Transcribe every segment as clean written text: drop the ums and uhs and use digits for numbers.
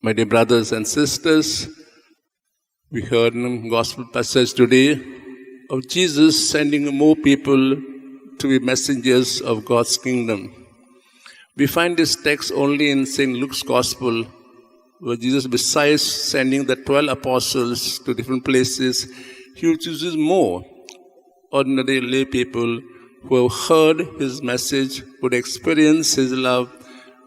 My dear brothers and sisters, we heard in the gospel passage today of Jesus sending more people to be messengers of God's kingdom. We find this text only in St. Luke's gospel, where Jesus, besides sending the 12 apostles to different places, he chooses more ordinary lay people who have heard his message, would experience his love,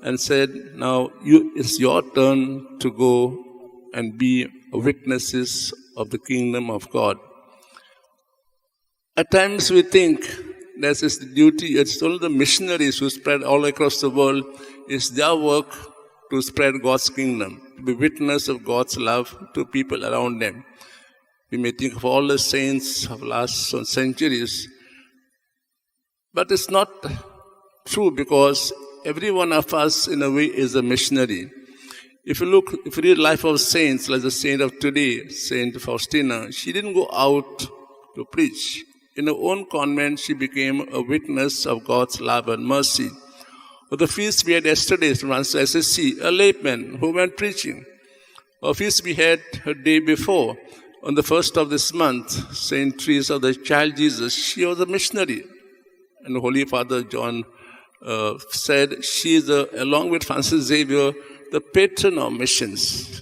and said, now it's your turn to go and be witnesses of the kingdom of God. At times we think that it's the duty, it's only the missionaries who spread all across the world, it's their work to spread God's kingdom, to be witness of God's love to people around them. We may think of all the saints of last centuries, but it's not true, because every one of us, in a way, is a missionary. If you read the life of saints, like the saint of today, Saint Faustina, she didn't go out to preach. In her own convent, she became a witness of God's love and mercy. Or the feast we had yesterday from SSC, a layman who went preaching. Or feast we had a day before, on the 1st of this month, Saint Teresa of the Child Jesus, she was a missionary. And Holy Father John said she is, along with Francis Xavier, the patron of missions.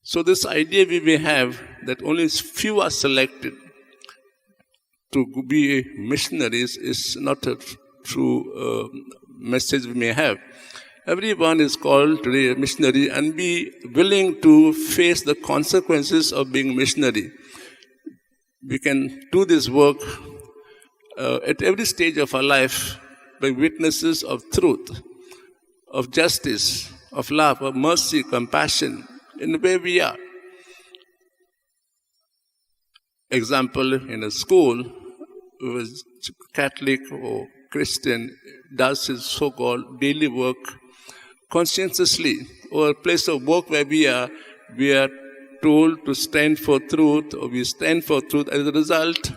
So this idea we may have that only few are selected to be missionaries is not a true message we may have. Everyone is called today a missionary, and be willing to face the consequences of being missionary. We can do this work at every stage of our life by witnesses of truth, of justice, of love, of mercy, compassion, in the way we are. Example, in a school, who is Catholic or Christian, does his so-called daily work conscientiously, or a place of work where we are told to stand for truth, or we stand for truth. As a result,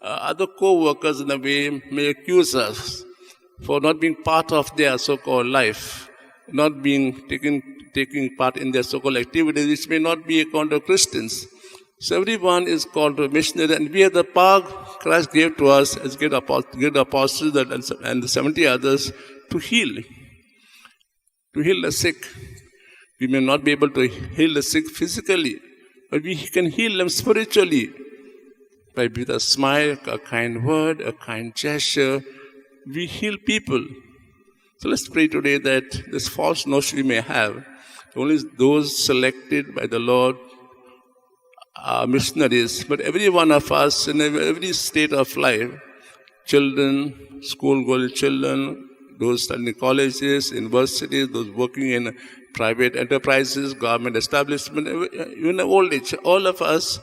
other co-workers in a way may accuse us for not being part of their so-called life, not being taking part in their so-called activities, which may not be account of Christians. So everyone is called to a missionary, and we have the power Christ gave to us as gave the apostles and the 70 others to heal the sick. We may not be able to heal the sick physically, but we can heal them spiritually by with a smile, a kind word, a kind gesture. We heal people. So let's pray today that this false notion we may have, only those selected by the Lord are missionaries, but every one of us in every state of life, children, school-going children, those studying colleges, universities, those working in private enterprises, government establishment, even old age, all of us,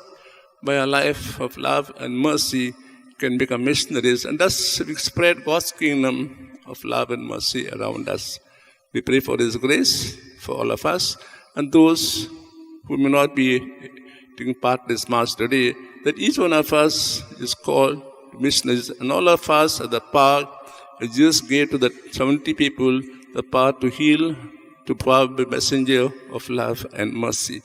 by a life of love and mercy, can become missionaries, and thus spread God's kingdom of love and mercy around us. We pray for His grace for all of us, and those who may not be taking part in this Mass today, that each one of us is called missionaries, and all of us are the power Jesus gave to the 70 people, the power to heal, to power be messenger of love and mercy.